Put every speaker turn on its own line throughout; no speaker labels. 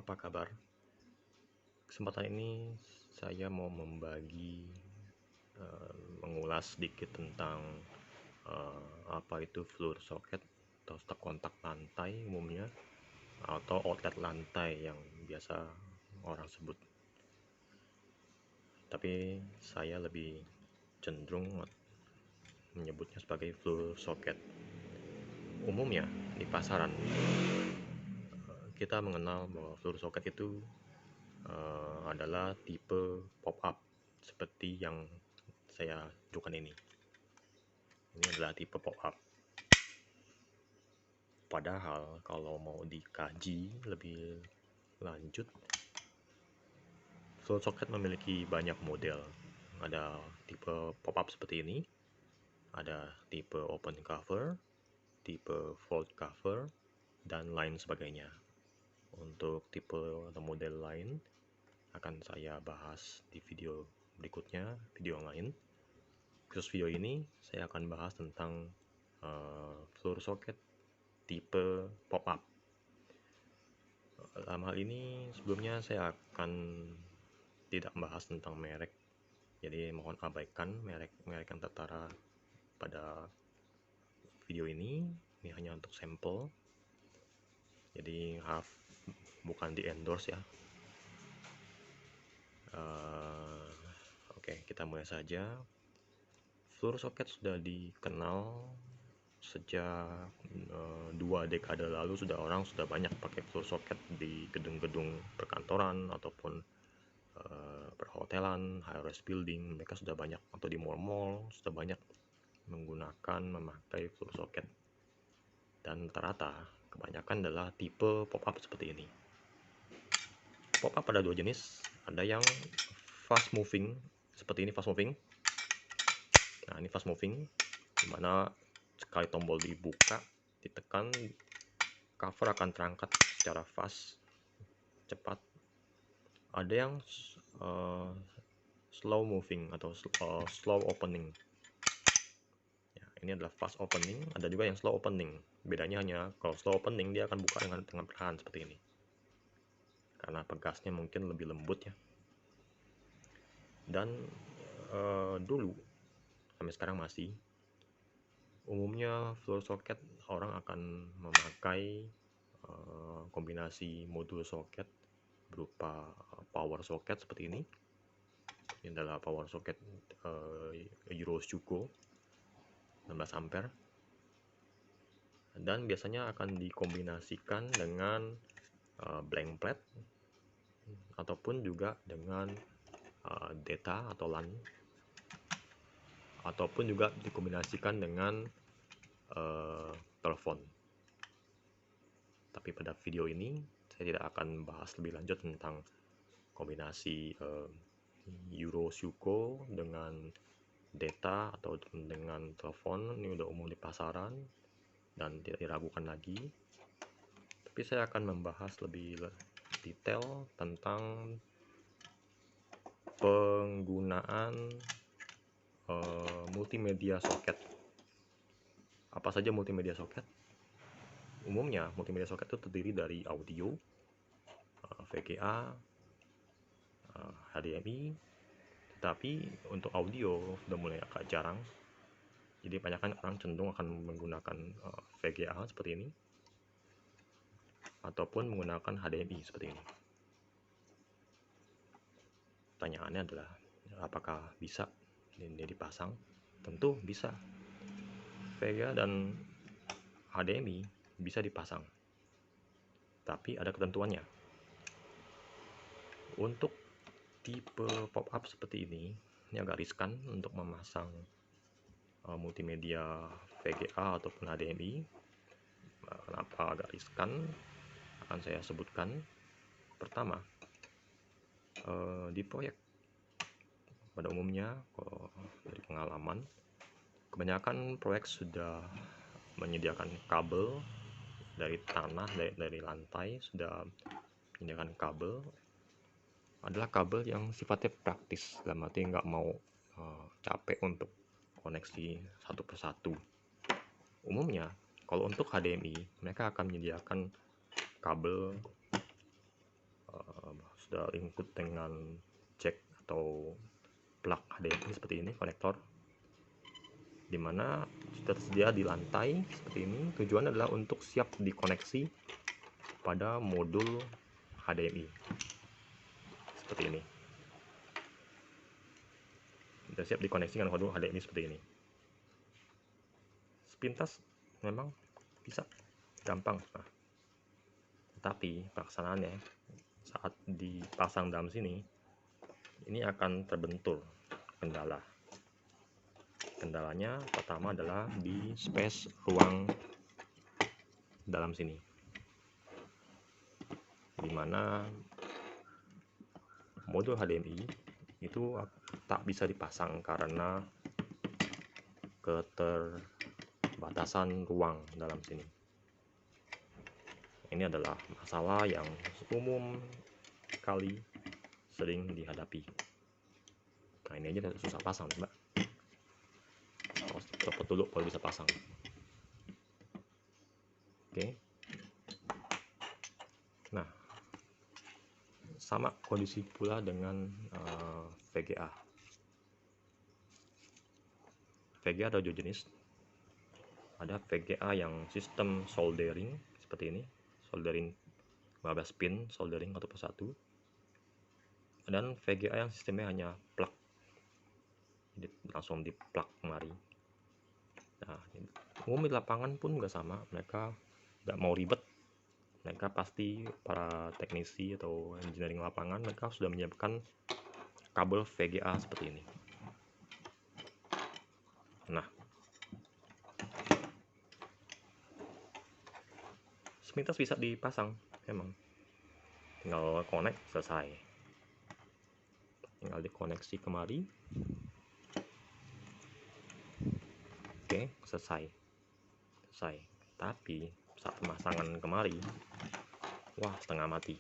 apa kabar? Kesempatan ini saya mau mengulas sedikit tentang apa itu fluor socket atau stop kontak lantai umumnya, atau outlet lantai yang biasa orang sebut. Tapi saya lebih cenderung menyebutnya sebagai fluor socket. Umumnya di pasaran kita mengenal bahwa fluor socket itu adalah tipe pop-up seperti yang saya tunjukkan ini. Ini adalah tipe pop-up. Padahal kalau mau dikaji lebih lanjut, fluor socket memiliki banyak model. Ada tipe pop-up seperti ini, ada tipe open cover, tipe fold cover, dan lain sebagainya. Untuk tipe atau model lain akan saya bahas di video berikutnya, video yang lain. Khusus video ini saya akan bahas tentang fluor socket tipe pop-up. Dalam hal ini sebelumnya saya akan tidak membahas tentang merek, jadi mohon abaikan merek yang tertera pada video ini hanya untuk sampel, jadi bukan di endorse ya. Oke, kita mulai saja. Fluor socket sudah dikenal sejak 2 dekade lalu. Orang sudah banyak pakai fluor socket di gedung-gedung perkantoran ataupun perhotelan, high-rise building. Mereka sudah banyak, atau di mall-mall sudah banyak memakai fluor socket. Dan rata-rata kebanyakan adalah tipe pop-up seperti ini. Pop-up ada 2 jenis, ada yang fast moving seperti ini, fast moving. Nah, ini fast moving, dimana sekali tombol dibuka, ditekan, cover akan terangkat secara fast, cepat. Ada yang slow moving atau slow opening. Ya, ini adalah fast opening. Ada juga yang slow opening. Bedanya hanya kalau slow opening dia akan buka dengan perlahan seperti ini, karena pegasnya mungkin lebih lembut ya. Dan dulu sampai sekarang masih umumnya fluor socket orang akan memakai kombinasi modul socket berupa power socket seperti ini. Ini adalah power socket Euroshuko 16 ampere, dan biasanya akan dikombinasikan dengan blank plate ataupun juga dengan data atau LAN, ataupun juga dikombinasikan dengan telepon. Tapi pada video ini saya tidak akan bahas lebih lanjut tentang kombinasi Euroshuko dengan data atau dengan telepon. Ini udah umum di pasaran dan tidak diragukan lagi. Tapi saya akan membahas lebih detail tentang penggunaan multimedia socket. Apa saja multimedia socket? Umumnya multimedia socket itu terdiri dari audio, VGA, HDMI. Tetapi untuk audio sudah mulai agak jarang, jadi kebanyakan orang cenderung akan menggunakan VGA seperti ini ataupun menggunakan HDMI seperti ini. Pertanyaannya adalah, apakah bisa ini dipasang? Tentu bisa. VGA dan HDMI bisa dipasang, tapi ada ketentuannya. Untuk tipe pop-up seperti ini agak riskan untuk memasang multimedia VGA ataupun HDMI. Kenapa agak riskan? Akan saya sebutkan. Pertama, di proyek pada umumnya, kalau dari pengalaman, kebanyakan proyek sudah menyediakan kabel dari tanah, dari lantai sudah menyediakan kabel. Adalah kabel yang sifatnya praktis, dalam arti nggak mau capek untuk koneksi satu persatu. Umumnya kalau untuk HDMI mereka akan menyediakan kabel sudah include dengan jack atau plug HDMI seperti ini, konektor, dimana sudah tersedia di lantai seperti ini. Tujuan adalah untuk siap dikoneksi pada modul HDMI seperti ini. Sudah siap dikoneksi dengan modul HDMI seperti ini. Sepintas memang bisa gampang, nah, tapi pelaksanaannya saat dipasang dalam sini ini akan terbentur kendala. Kendalanya pertama adalah di space ruang dalam sini, dimana modul HDMI itu tak bisa dipasang karena keterbatasan ruang dalam sini. Ini adalah masalah yang umum kali sering dihadapi. Nah, ini aja susah pasang, Mbak. Harus copot dulu baru bisa pasang. Oke. Nah, sama kondisi pula dengan VGA. VGA ada dua jenis. Ada VGA yang sistem soldering seperti ini, soldering 15 pin soldering atau persatu, dan VGA yang sistemnya hanya plug, jadi langsung di plug kemari. Nah, umum di lapangan pun juga sama, mereka nggak mau ribet. Mereka pasti, para teknisi atau engineering lapangan, mereka sudah menyiapkan kabel VGA seperti ini. Nah, sepintas bisa dipasang, memang tinggal connect, selesai. Tinggal dikoneksi kemari. Oke, selesai. Tapi saat pemasangan kemari, wah, setengah mati.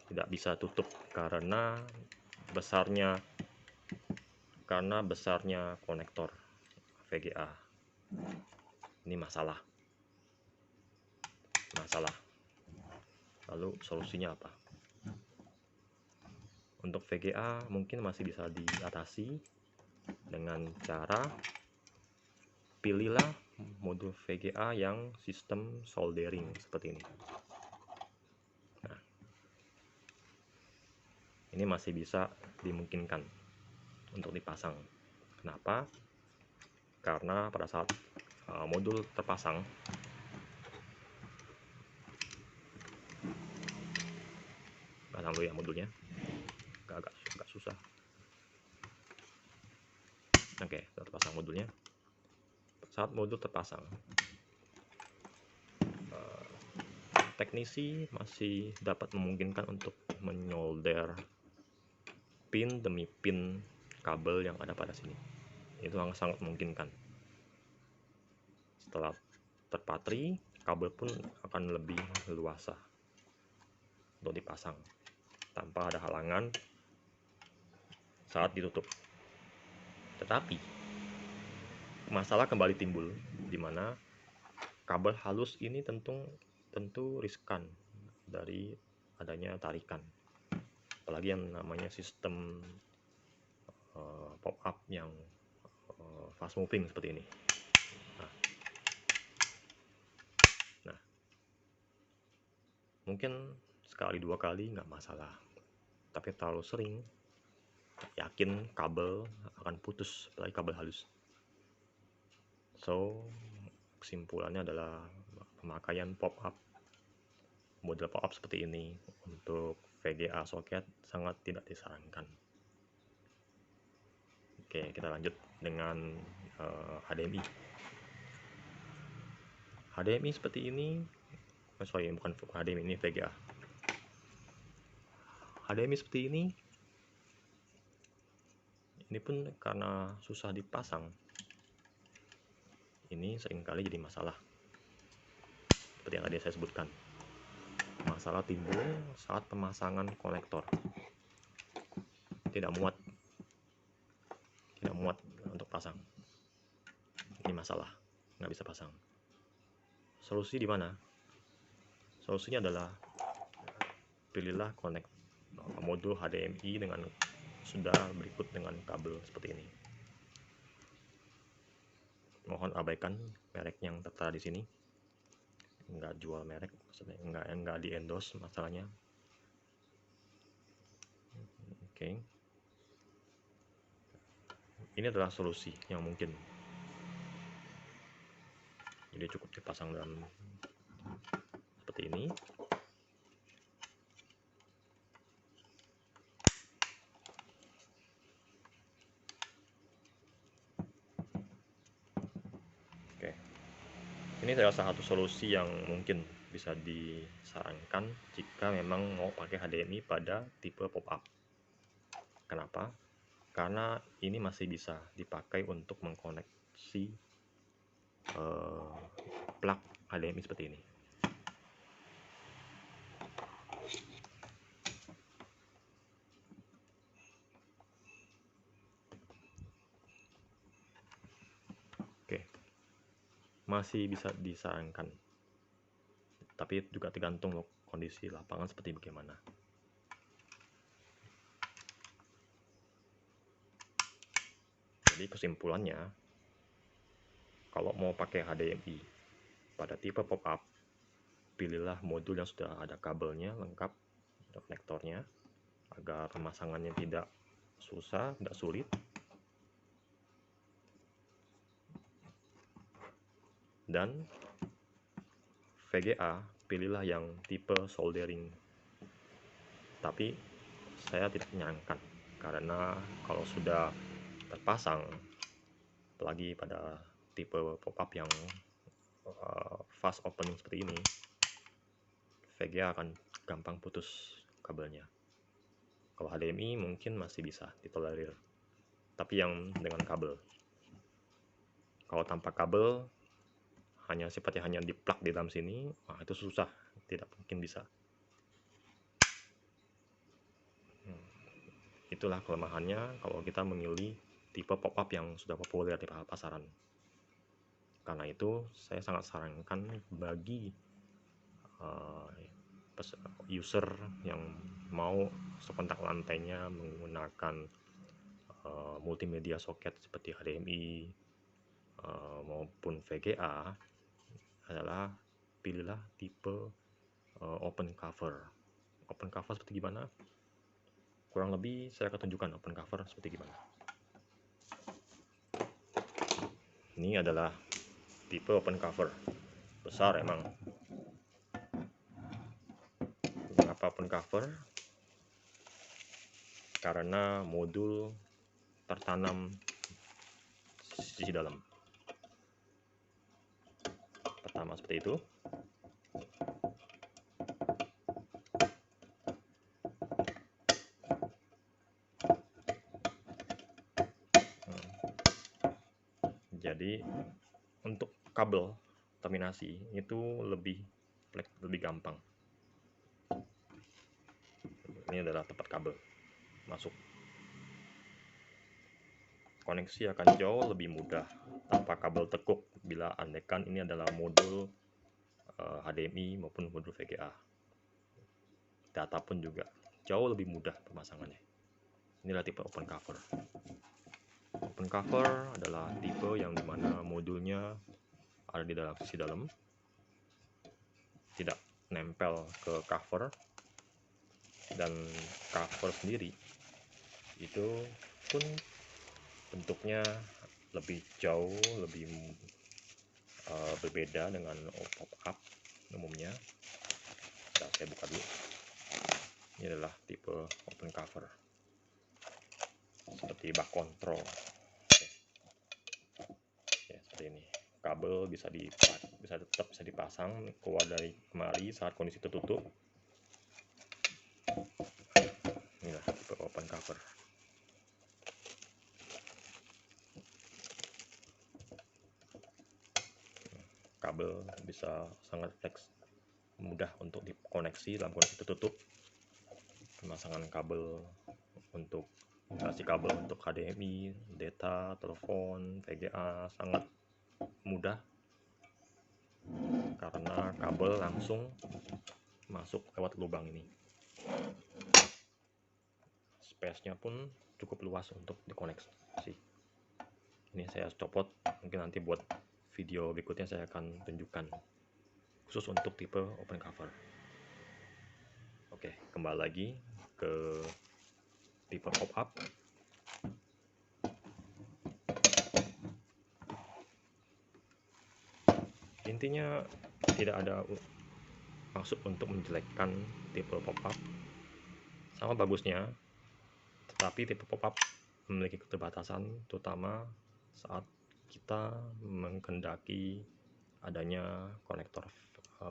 Tidak bisa tutup karena besarnya konektor VGA. Ini masalah. Lalu solusinya apa? Untuk VGA mungkin masih bisa diatasi dengan cara pilihlah modul VGA yang sistem soldering seperti ini. Nah, ini masih bisa dimungkinkan untuk dipasang. Kenapa? Karena pada saat modul terpasang, pasang dulu ya modulnya, agak susah. Oke, sudah terpasang modulnya. Saat modul terpasang, teknisi masih dapat memungkinkan untuk menyolder pin demi pin kabel yang ada pada sini. Itu sangat memungkinkan. Setelah terpatri, kabel pun akan lebih leluasa untuk dipasang tanpa ada halangan saat ditutup. Tetapi masalah kembali timbul, di mana kabel halus ini tentu riskan dari adanya tarikan, apalagi yang namanya sistem pop up yang fast moving seperti ini. Nah, mungkin sekali dua kali nggak masalah, tapi terlalu sering, yakin kabel akan putus, apalagi kabel halus. So, kesimpulannya adalah pemakaian pop-up, model pop-up seperti ini untuk VGA soket sangat tidak disarankan. Oke, kita lanjut dengan HDMI. HDMI seperti ini, bukan HDMI, ini VGA. HDMI seperti ini pun karena susah dipasang, ini seringkali jadi masalah. Seperti yang tadi saya sebutkan, masalah timbul saat pemasangan konektor. Tidak muat untuk pasang. Ini masalah, nggak bisa pasang. Solusi di mana? Solusinya adalah pilihlah connect modul HDMI dengan sudah berikut dengan kabel seperti ini. Mohon abaikan merek yang tertera di sini. Nggak jual merek, maksudnya nggak di endorse masalahnya. Oke. Ini adalah solusi yang mungkin. Jadi cukup dipasang dalam seperti ini. Oke. Ini adalah salah satu solusi yang mungkin bisa disarankan jika memang mau pakai HDMI pada tipe pop-up. Kenapa? Karena ini masih bisa dipakai untuk mengkoneksi plug HDMI seperti ini. Oke, masih bisa disarankan, tapi juga tergantung kondisi lapangan seperti bagaimana. Jadi kesimpulannya, kalau mau pakai HDMI pada tipe pop-up, pilihlah modul yang sudah ada kabelnya lengkap, ada konektornya, agar pemasangannya tidak susah, tidak sulit. Dan VGA, pilihlah yang tipe soldering. Tapi saya tidak menyarankan, karena kalau sudah terpasang, apalagi pada tipe pop-up yang fast opening seperti ini, VGA akan gampang putus kabelnya. Kalau HDMI mungkin masih bisa ditolerir, tapi yang dengan kabel. Kalau tanpa kabel, hanya sifatnya hanya di plug di dalam sini, itu susah, tidak mungkin bisa. Itulah kelemahannya kalau kita memilih tipe pop-up yang sudah populer di pasaran. Karena itu, saya sangat sarankan bagi user yang mau sekontak lantainya menggunakan multimedia socket seperti HDMI maupun VGA adalah pilihlah tipe open cover. Open cover seperti gimana? Kurang lebih saya akan tunjukkan open cover seperti gimana. Ini adalah tipe open cover. Besar emang. Mengapa open cover? Karena modul tertanam sisi dalam. Pertama seperti itu. Jadi untuk kabel terminasi itu lebih gampang. Ini adalah tempat kabel masuk. Koneksi akan jauh lebih mudah tanpa kabel tekuk bila andaikan ini adalah modul HDMI maupun modul VGA. Data pun juga jauh lebih mudah pemasangannya. Inilah tipe open cover. Open cover adalah tipe yang dimana modulnya ada di dalam sisi dalam, tidak nempel ke cover, dan cover sendiri itu pun bentuknya lebih jauh lebih berbeda dengan pop-up umumnya. Nah, saya buka dulu. Ini adalah tipe open cover seperti bak kontrol. Oke, seperti ini. Kabel bisa tetap bisa dipasang keluar dari kemari saat kondisi tertutup. Inilah tipe open cover. Kabel bisa sangat mudah untuk dikoneksi dalam kondisi tertutup. Pemasangan kabel untuk HDMI, data, telepon, VGA sangat mudah karena kabel langsung masuk lewat lubang ini. Space-nya pun cukup luas untuk dikoneksi. Ini saya copot, mungkin nanti buat video berikutnya saya akan tunjukkan khusus untuk tipe open cover. Oke, kembali lagi ke tipe pop-up. Intinya tidak ada maksud untuk menjelekkan tipe pop-up, sama bagusnya, tetapi tipe pop-up memiliki keterbatasan, terutama saat kita menghendaki adanya konektor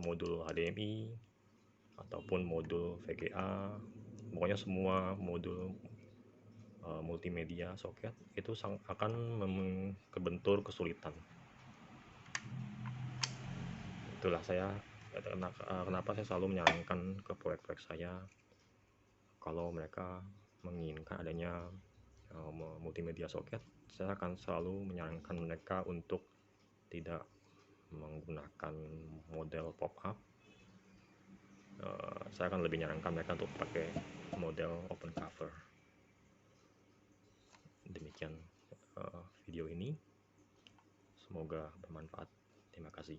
modul HDMI ataupun modul VGA, pokoknya semua modul multimedia soket itu akan kebentur kesulitan. Itulah kenapa saya selalu menyarankan ke proyek-proyek saya, kalau mereka menginginkan adanya multimedia soket, saya akan selalu menyarankan mereka untuk tidak menggunakan model pop-up. Saya akan lebih menyarankan mereka untuk pakai model open cover. Demikian video ini, semoga bermanfaat. Terima kasih.